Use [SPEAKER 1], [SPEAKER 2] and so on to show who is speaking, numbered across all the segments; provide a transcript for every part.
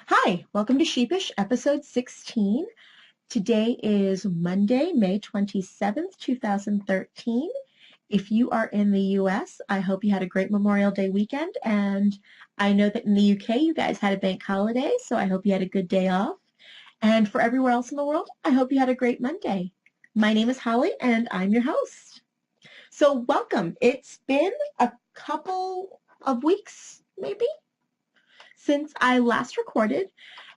[SPEAKER 1] Hi, welcome to Sheepish, episode 16. Today is Monday, May 27th, 2013. If you are in the US, I hope you had a great Memorial Day weekend, and I know that in the UK you guys had a bank holiday, so I hope you had a good day off. And for everywhere else in the world, I hope you had a great Monday. My name is Holly, and I'm your host. So welcome. It's been a couple of weeks, maybe, since I last recorded.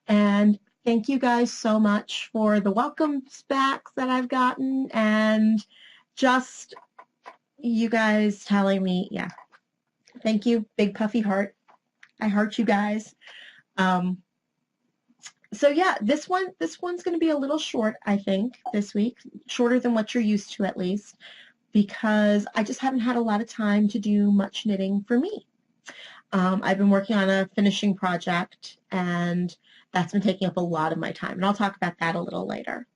[SPEAKER 1] And thank you guys so much for the welcomes back that I've gotten and just you guys telling me, yeah, thank you, big puffy heart. I heart you guys. So yeah, this one's going to be a little short, I think, this week, shorter than what you're used to at least, because I just haven't had a lot of time to do much knitting for me. I've been working on a finishing project, and that's been taking up a lot of my time, and I'll talk about that a little later.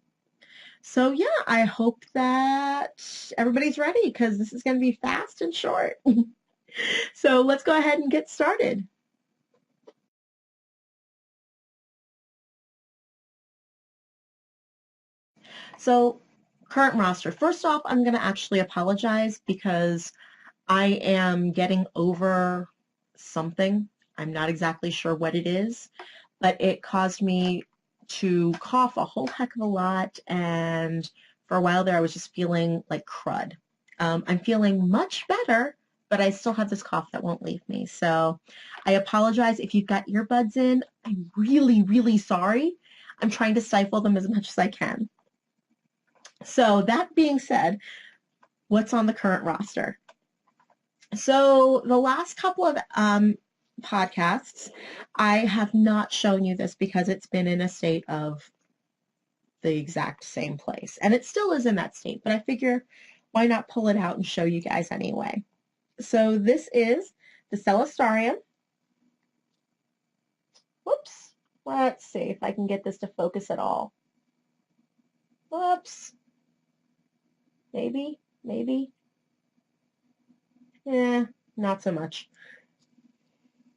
[SPEAKER 1] So yeah, I hope that everybody's ready because this is going to be fast and short. So let's go ahead and get started. So current roster. First off, I'm going to actually apologize because I am getting over something. I'm not exactly sure what it is, but it caused me to cough a whole heck of a lot, and for a while there I was just feeling like crud. I'm feeling much better, but I still have this cough that won't leave me. So I apologize if you've got earbuds in. I'm really, really sorry. I'm trying to stifle them as much as I can. So that being said, what's on the current roster? So the last couple of podcasts, I have not shown you this because it's been in a state of the exact same place. And it still is in that state, but I figure why not pull it out and show you guys anyway. So this is the Celestarium. Whoops. Let's see if I can get this to focus at all. Whoops. Maybe. Not so much.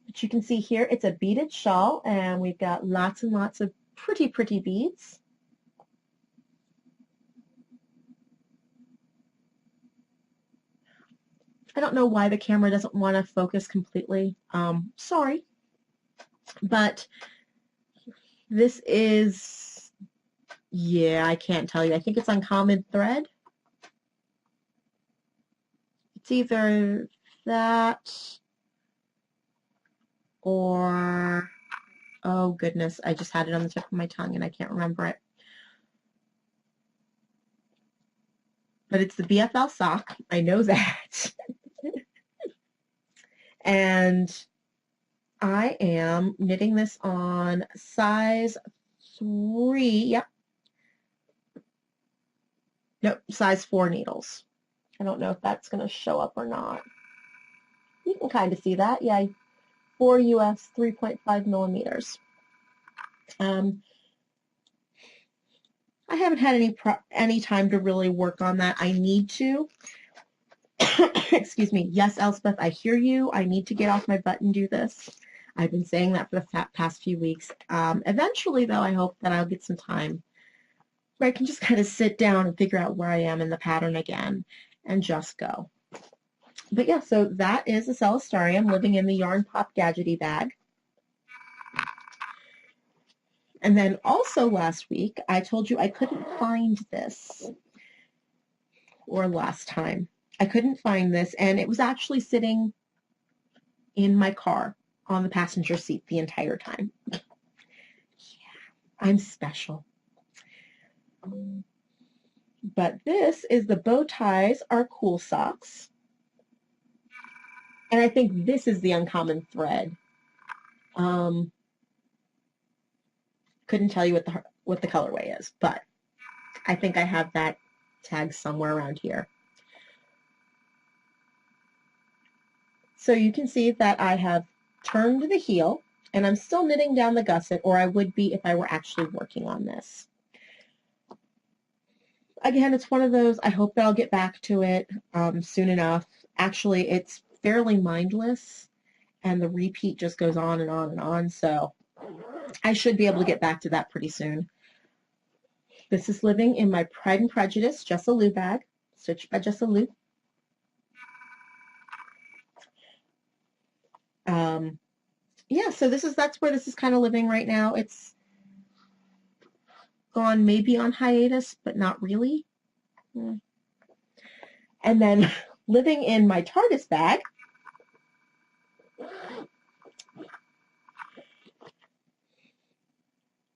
[SPEAKER 1] But you can see here, it's a beaded shawl, and we've got lots and lots of pretty, pretty beads. I don't know why the camera doesn't want to focus completely. Sorry. But this is, yeah, I can't tell you. I think it's uncommon thread. It's either that or, oh goodness, I just had it on the tip of my tongue and I can't remember it. But it's the BFL sock. I know that. And I am knitting this on size 3. Yep. Nope, size 4 needles. I don't know if that's going to show up or not. You can kind of see that. Yeah, 4 US 3.5 millimeters. I haven't had any time to really work on that. I need to. Excuse me. Yes, Elspeth, I hear you. I need to get off my butt and do this. I've been saying that for the past few weeks. Eventually, though, I hope that I'll get some time where I can just kind of sit down and figure out where I am in the pattern again and just go. But yeah, so that is a Celestarium living in the Yarn Pop Gadgety bag. And then also last week, I told you I couldn't find this, or last time. I couldn't find this, and it was actually sitting in my car on the passenger seat the entire time. Yeah, I'm special. But this is the Bow Ties Are Cool Socks. And I think this is the uncommon thread. Couldn't tell you what the colorway is, but I think I have that tag somewhere around here. So you can see that I have turned the heel, and I'm still knitting down the gusset, or I would be if I were actually working on this. Again, it's one of those, I hope that I'll get back to it soon enough. Actually, it's fairly mindless, and the repeat just goes on and on and on, so I should be able to get back to that pretty soon. This is living in my Pride and Prejudice Jessa Lou bag, stitched by Jessa Lou. Yeah, so that's where this is kind of living right now. It's gone maybe on hiatus, but not really. And then living in my TARDIS bag,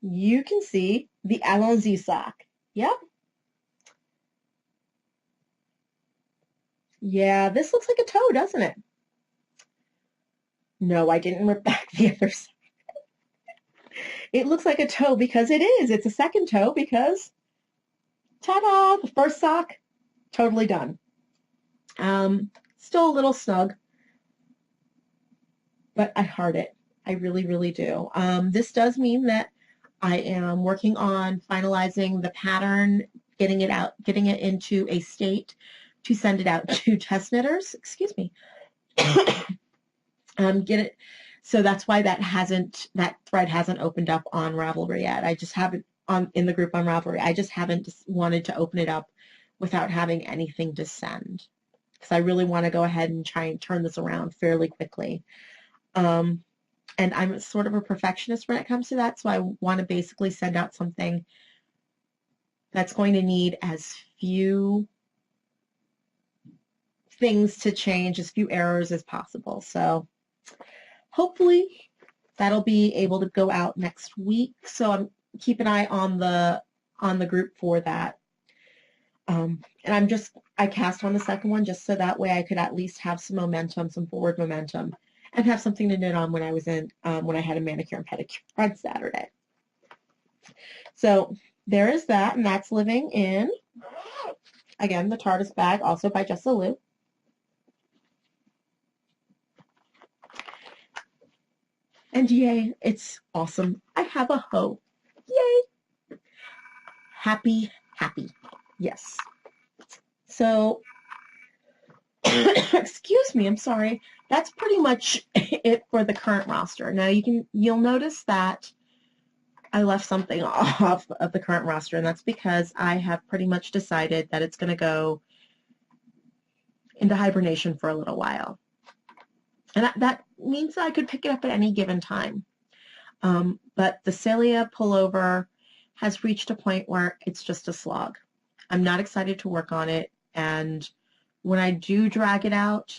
[SPEAKER 1] you can see the Allons-y sock. Yep. Yeah, this looks like a toe, doesn't it? No, I didn't rip back the other side. It looks like a toe because it is. It's a second toe because, ta-da, the first sock, totally done. Still a little snug, but I heart it. I really, really do. This does mean that I am working on finalizing the pattern, getting it into a state to send it out to test knitters. Excuse me. Get it. So that's why that thread hasn't opened up on Ravelry yet. I just haven't in the group on Ravelry. I just haven't wanted to open it up without having anything to send, because I really want to go ahead and try and turn this around fairly quickly. And I'm sort of a perfectionist when it comes to that, so I want to basically send out something that's going to need as few things to change, as few errors as possible. So hopefully that'll be able to go out next week. So keep an eye on the group for that. And I cast on the second one just so that way I could at least have some momentum, some forward momentum, and have something to knit on when I was when I had a manicure and pedicure on Saturday. So there is that, and that's living in, again, the TARDIS bag, also by Jessa Lou. And yay, it's awesome. I have a hoe. Yay. Happy, happy. Yes. So, excuse me, I'm sorry. That's pretty much it for the current roster. Now you'll notice that I left something off of the current roster, and that's because I have pretty much decided that it's going to go into hibernation for a little while. And that means that I could pick it up at any given time. But the Celia pullover has reached a point where it's just a slog. I'm not excited to work on it, and when I do drag it out,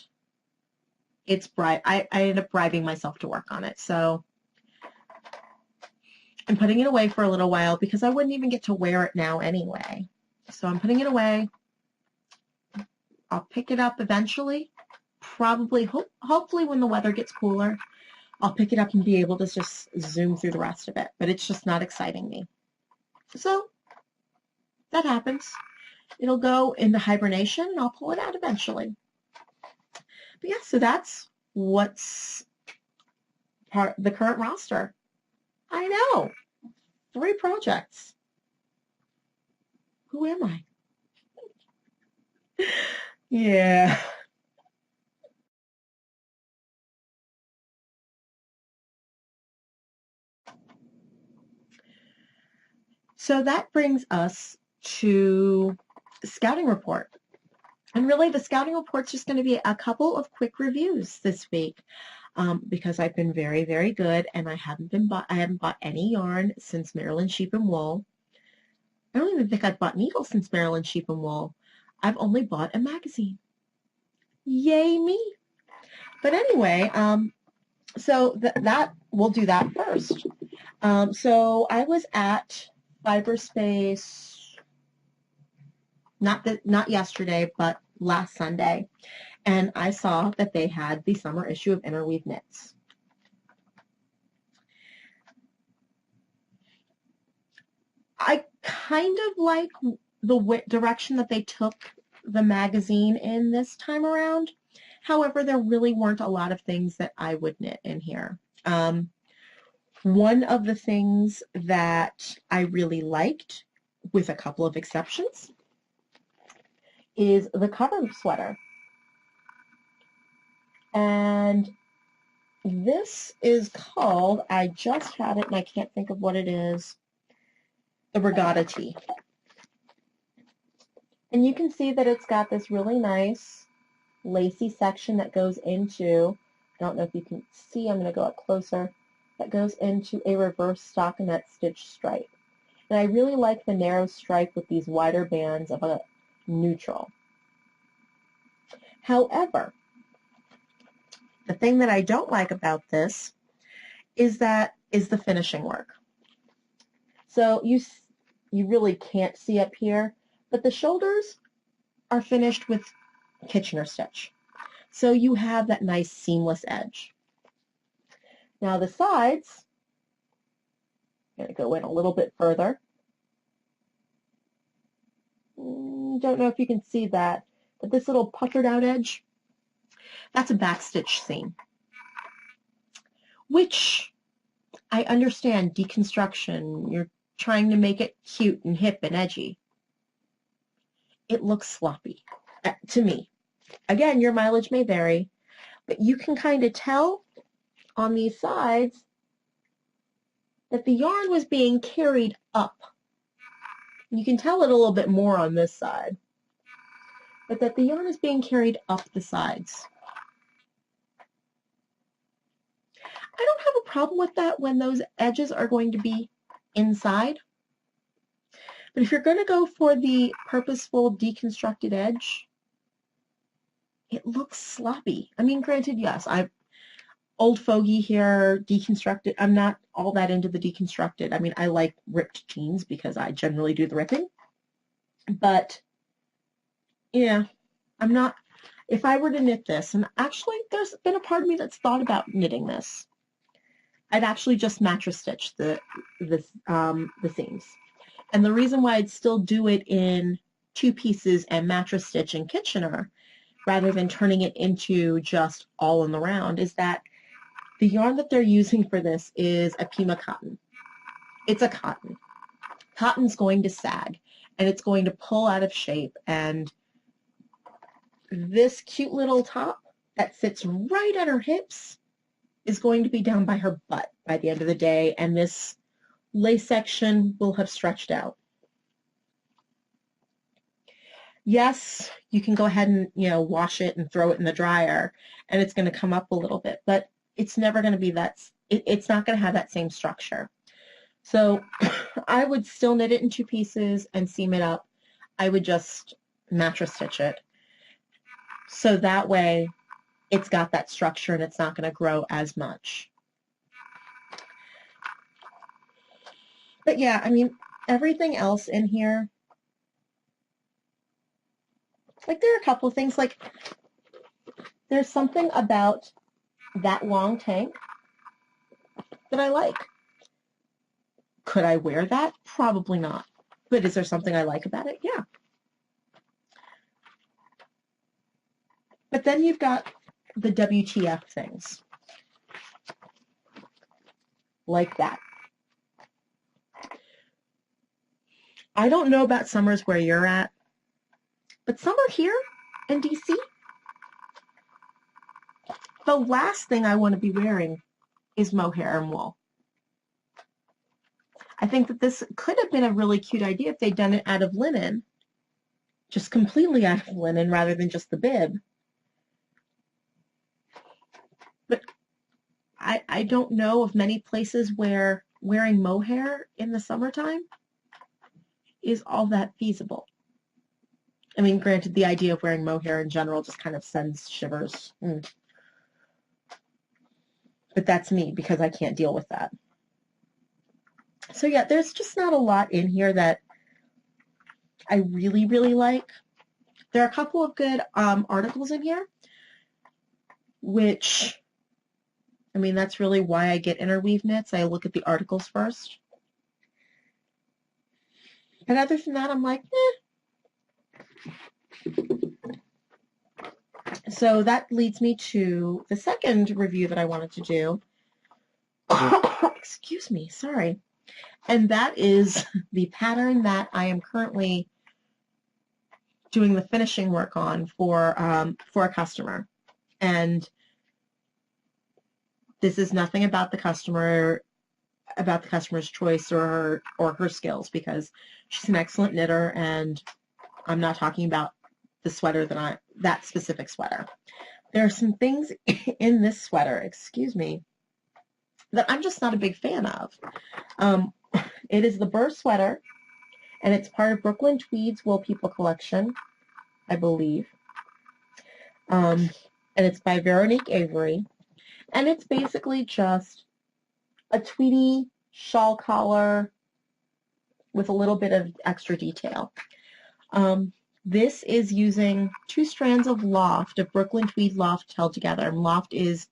[SPEAKER 1] I end up bribing myself to work on it. So I'm putting it away for a little while because I wouldn't even get to wear it now anyway. So I'm putting it away. I'll pick it up eventually, probably, hopefully when the weather gets cooler, I'll pick it up and be able to just zoom through the rest of it, but it's just not exciting me. So that happens. It'll go into hibernation, and I'll pull it out eventually. But yeah, so that's what's the current roster. I know. 3 projects. Who am I? Yeah. So that brings us to the scouting report. And really, the scouting report's just going to be a couple of quick reviews this week, because I've been very, very good, and I haven't bought any yarn since Maryland Sheep and Wool. I don't even think I've bought needles since Maryland Sheep and Wool. I've only bought a magazine. Yay me! But anyway, so that we'll do that first. So I was at Fiberspace, not yesterday, but last Sunday, and I saw that they had the summer issue of Interweave Knits. I kind of like the direction that they took the magazine in this time around. However, there really weren't a lot of things that I would knit in here. One of the things that I really liked, with a couple of exceptions, is the cover sweater. And this is called, I just had it and I can't think of what it is, the Regatta Tee. And you can see that it's got this really nice lacy section that goes into, I don't know if you can see, I'm going to go up closer, that goes into a reverse stockinette stitch stripe. And I really like the narrow stripe with these wider bands of a neutral. However, the thing that I don't like about this is the finishing work. So you really can't see up here, but the shoulders are finished with Kitchener stitch. So you have that nice seamless edge. Now the sides, I'm going to go in a little bit further. Don't know if you can see that, but this little puckered out edge, that's a backstitch seam, which I understand deconstruction. You're trying to make it cute and hip and edgy. It looks sloppy to me. Again, your mileage may vary, but you can kind of tell on these sides that the yarn was being carried up. You can tell it a little bit more on this side, but that the yarn is being carried up the sides. I don't have a problem with that when those edges are going to be inside. But if you're going to go for the purposeful deconstructed edge, it looks sloppy. I mean, granted, yes, I'm old fogey here, deconstructed. I'm not all that into the deconstructed. I mean, I like ripped jeans because I generally do the ripping. But, yeah, I'm not, if I were to knit this, and actually there's been a part of me that's thought about knitting this, I'd actually just mattress stitch the seams. And the reason why I'd still do it in 2 pieces and mattress stitch in Kitchener rather than turning it into just all in the round is that the yarn that they're using for this is a Pima cotton. It's a cotton. Cotton's going to sag and it's going to pull out of shape, and this cute little top that sits right at her hips is going to be down by her butt by the end of the day, and this lace section will have stretched out. Yes, you can go ahead and, wash it and throw it in the dryer, and it's going to come up a little bit, but it's never going to be that, it's not going to have that same structure. So I would still knit it in 2 pieces and seam it up. I would just mattress stitch it. So that way it's got that structure and it's not going to grow as much. But yeah, I mean, everything else in here, like there are a couple of things, like there's something about that long tank that I like. Could I wear that? Probably not. But is there something I like about it? Yeah. But then you've got the WTF things. Like that. I don't know about summers where you're at, but summer here in DC, the last thing I want to be wearing is mohair and wool. I think that this could have been a really cute idea if they'd done it out of linen, just completely out of linen rather than just the bib. But I don't know of many places where wearing mohair in the summertime is all that feasible. I mean, granted, the idea of wearing mohair in general just kind of sends shivers. But that's me because I can't deal with that. So yeah, there's just not a lot in here that I really, really like. There are a couple of good articles in here, which, I mean, that's really why I get interweave knits. I look at the articles first. But other than that, I'm like, So that leads me to the second review that I wanted to do. Excuse me, sorry. And that is the pattern that I am currently doing the finishing work on for a customer. And This is nothing about the customer, about the customer's choice or her skills, because she's an excellent knitter, and I'm not talking about the sweater that specific sweater. There are some things in this sweater, excuse me, that I'm just not a big fan of. It is the Burr sweater, and it's part of Brooklyn Tweed's Wool People collection, I believe. And it's by Veronique Avery. And it's basically just a tweedy shawl collar with a little bit of extra detail. This is using 2 strands of loft, of Brooklyn Tweed loft held together. And loft is,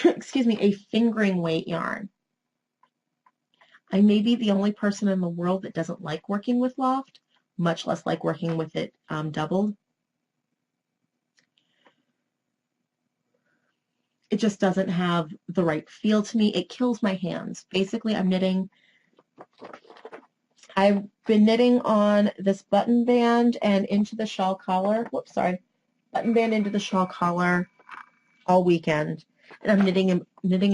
[SPEAKER 1] excuse me, a fingering weight yarn. I may be the only person in the world that doesn't like working with loft, much less like working with it doubled. It just doesn't have the right feel to me. It kills my hands. Basically, I've been knitting on this button band and into the shawl collar. Whoops, sorry. Button band into the shawl collar all weekend. And I'm knitting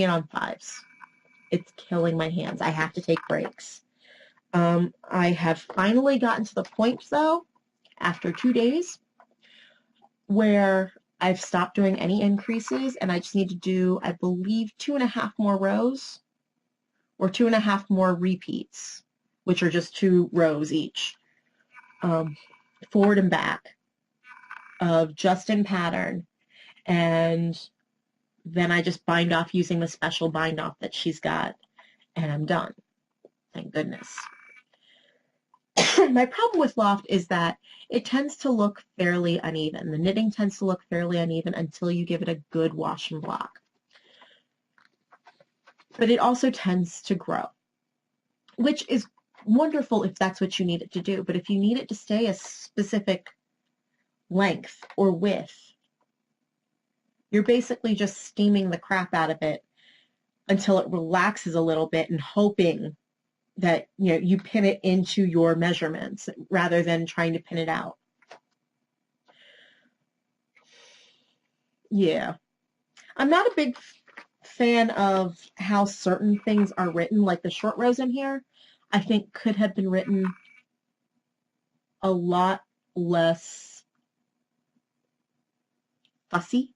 [SPEAKER 1] it on 5s. It's killing my hands. I have to take breaks. I have finally gotten to the point, though, after 2 days, where I've stopped doing any increases, and I just need to do, I believe, 2.5 more rows, or 2.5 more repeats, which are just 2 rows each, forward and back, of just in pattern, and then I just bind off using the special bind off that she's got, and I'm done. Thank goodness. My problem with loft is that it tends to look fairly uneven. The knitting tends to look fairly uneven until you give it a good wash and block. But it also tends to grow, which is wonderful if that's what you need it to do. But if you need it to stay a specific length or width, you're basically just steaming the crap out of it until it relaxes a little bit and hoping that you pin it into your measurements rather than trying to pin it out. Yeah. I'm not a big fan of how certain things are written, like the short rows in here. I think could have been written a lot less fussy.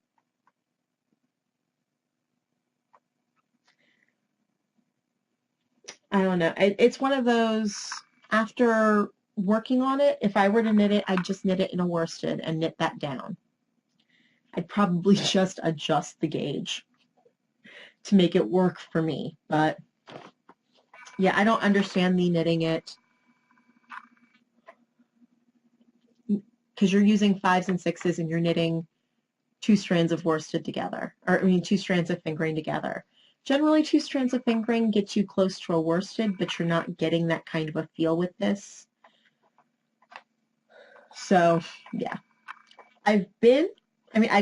[SPEAKER 1] I don't know. It's one of those, after working on it, if I were to knit it, I'd just knit it in a worsted and knit that down. I'd probably just adjust the gauge to make it work for me. But yeah, I don't understand the knitting it, because you're using 5s and 6s and you're knitting 2 strands of worsted together, or 2 strands of fingering together. Generally, 2 strands of fingering get you close to a worsted, but you're not getting that kind of a feel with this. So, yeah. I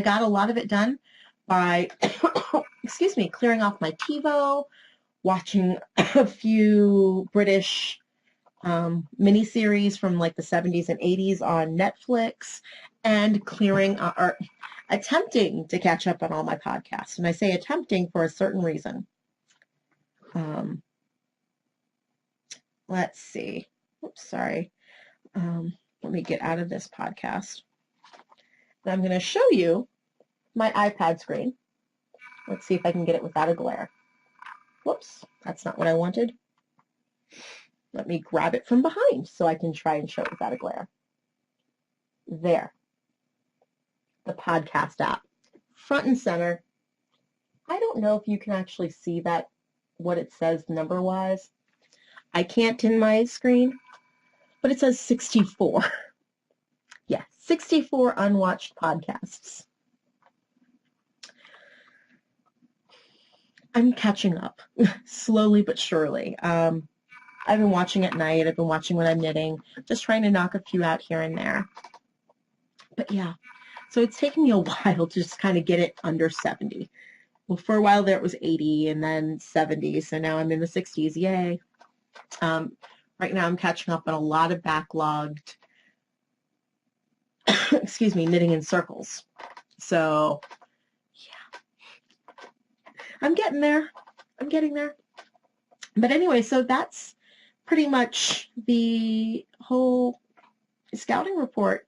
[SPEAKER 1] got a lot of it done by, excuse me, clearing off my TiVo, watching a few British miniseries from like the 70s and 80s on Netflix, and clearing or attempting to catch up on all my podcasts. And I say attempting for a certain reason. Let's see. Oops, sorry. Let me get out of this podcast. And I'm going to show you my iPad screen. Let's see if I can get it without a glare. Whoops, that's not what I wanted. Let me grab it from behind so I can try and show it without a glare. There. The podcast app. Front and center. I don't know if you can actually see that, what it says number-wise. I can't in my screen, but it says 64. Yeah, 64 unwatched podcasts. I'm catching up, slowly but surely. I've been watching at night. I've been watching when I'm knitting, just trying to knock a few out here and there. But yeah, so it's taken me a while to just kind of get it under 70. Well, for a while there it was 80 and then 70, so now I'm in the 60s. Yay. Right now I'm catching up on a lot of backlogged, excuse me, knitting in circles. So, yeah. I'm getting there. I'm getting there. But anyway, so that's pretty much the whole scouting report.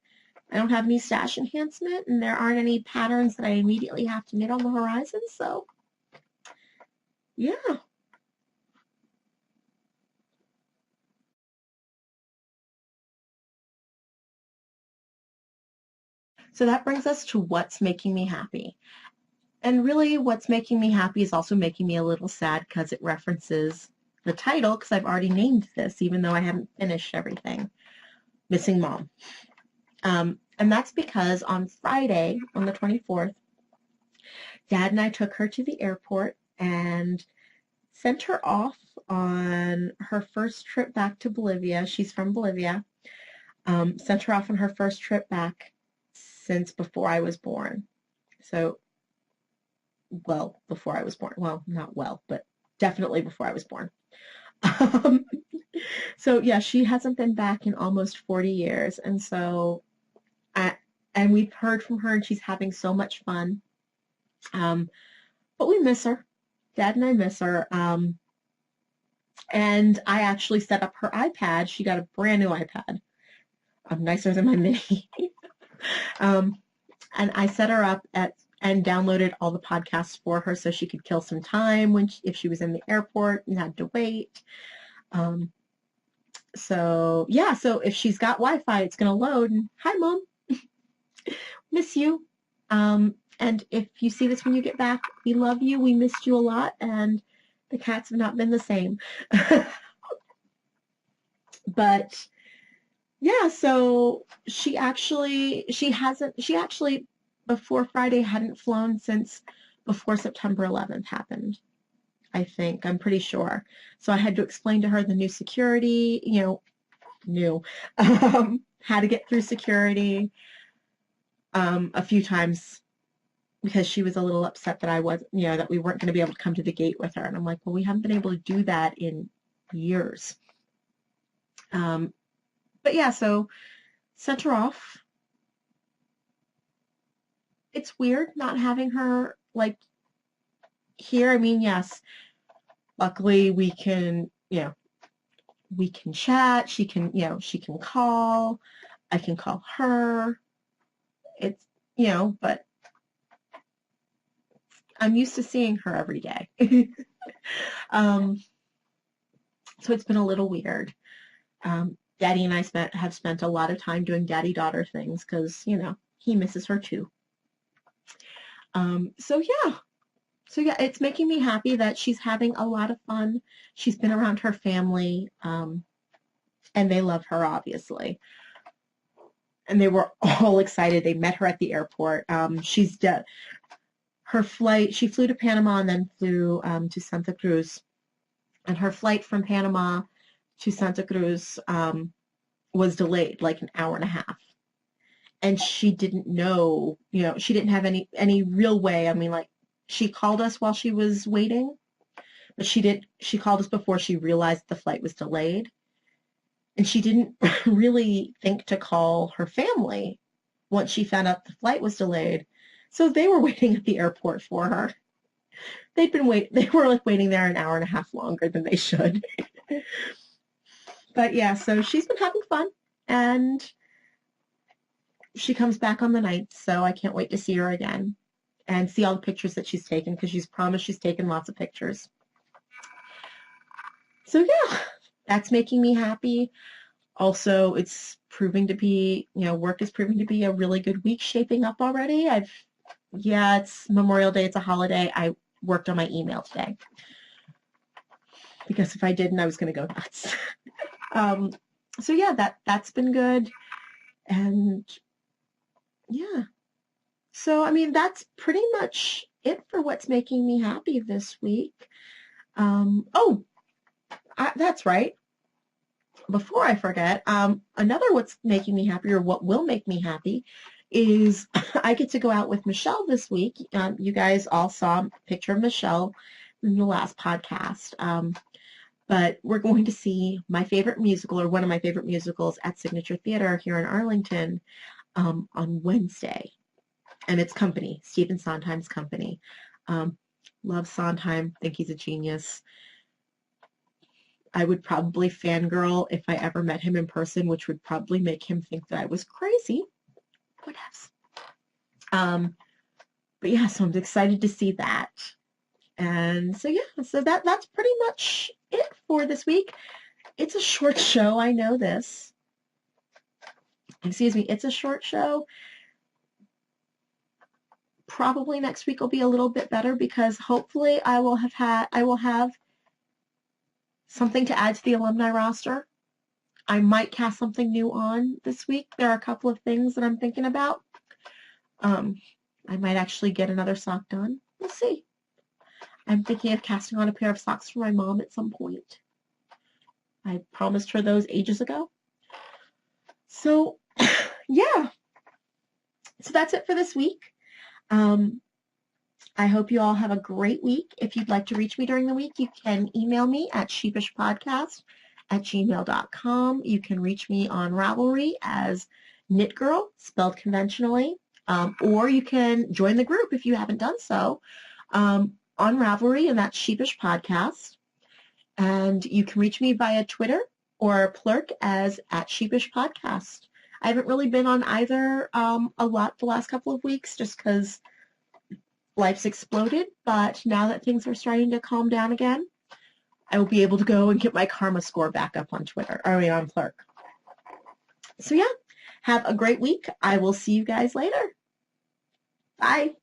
[SPEAKER 1] I don't have any stash enhancement, and there aren't any patterns that I immediately have to knit on the horizon, so yeah. So that brings us to what's making me happy. And really, what's making me happy is also making me a little sad because it references the title, because I've already named this, even though I haven't finished everything. Missing Mom. And that's because on Friday, on the 24th, Dad and I took her to the airport and sent her off on her first trip back to Bolivia. She's from Bolivia. Sent her off on her first trip back since before I was born. So, well, before I was born. Well, not well, but definitely before I was born. Um, so yeah, she hasn't been back in almost 40 years. And so, and we've heard from her and she's having so much fun. But we miss her. Dad and I miss her. And I actually set up her iPad. She got a brand new iPad, nicer than my mini. um, and I set her up and downloaded all the podcasts for her so she could kill some time if she was in the airport and had to wait. So yeah, so if she's got Wi-Fi, it's going to load. And, hi, Mom. Miss you. And if you see this when you get back, we love you. We missed you a lot, and the cats have not been the same. But yeah, so she actually before Friday hadn't flown since before September 11th happened. I think, I'm pretty sure. So I had to explain to her the new security, how to get through security a few times because she was a little upset that that we weren't going to be able to come to the gate with her. And I'm like, well, we haven't been able to do that in years. But yeah, so sent her off. It's weird not having her like here. I mean, yes, luckily we can chat. She can call. I can call her. It's, but I'm used to seeing her every day. So it's been a little weird. Daddy and I have spent a lot of time doing daddy-daughter things because, he misses her too. So yeah, it's making me happy that she's having a lot of fun. She's been around her family, and they love her, obviously. And they were all excited. They met her at the airport. Her flight, she flew to Panama and then flew to Santa Cruz. And her flight from Panama to Santa Cruz was delayed like an hour and a half. And she didn't know, she didn't have any real way. I mean, like, she called us while she was waiting, but she called us before she realized the flight was delayed. And she didn't really think to call her family once she found out the flight was delayed. So they were waiting at the airport for her. They were like waiting there an hour and a half longer than they should. But yeah, so she's been having fun, and she comes back on the 9th, so I can't wait to see her again and see all the pictures that she's taken, because she's promised she's taken lots of pictures. So yeah, that's making me happy. Also, it's proving to be, work is proving to be a really good week shaping up already. It's Memorial Day, it's a holiday. I worked on my email today because if I didn't, I was going to go nuts. So yeah, that's been good. And yeah, so I mean, that's pretty much it for what's making me happy this week. That's right. Before I forget, another what's making me happy, or what will make me happy, is I get to go out with Michelle this week. You guys all saw a picture of Michelle in the last podcast. But we're going to see my favorite musical, or one of my favorite musicals, at Signature Theater here in Arlington on Wednesday. And it's Company, Stephen Sondheim's Company. Love Sondheim. Think he's a genius. I would probably fangirl if I ever met him in person, which would probably make him think that I was crazy. Whatevs. But yeah, so I'm excited to see that. And so yeah, so that's pretty much it for this week. It's a short show, I know this. Excuse me, it's a short show. Probably next week will be a little bit better because hopefully I will have something to add to the alumni roster. I might cast something new on this week. There are a couple of things that I'm thinking about. I might actually get another sock done. We'll see. I'm thinking of casting on a pair of socks for my mom at some point. I promised her those ages ago. So, yeah. So that's it for this week. I hope you all have a great week. If you'd like to reach me during the week, you can email me at sheepishpodcast@gmail.com. You can reach me on Ravelry as Knit Girl, spelled conventionally, or you can join the group if you haven't done so on Ravelry, and that's Sheepish Podcast. And you can reach me via Twitter or Plurk as @Sheepish Podcast. I haven't really been on either a lot the last couple of weeks just because life's exploded, but now that things are starting to calm down again, I will be able to go and get my karma score back up on Twitter, or on Plurk. So yeah, have a great week. I will see you guys later. Bye.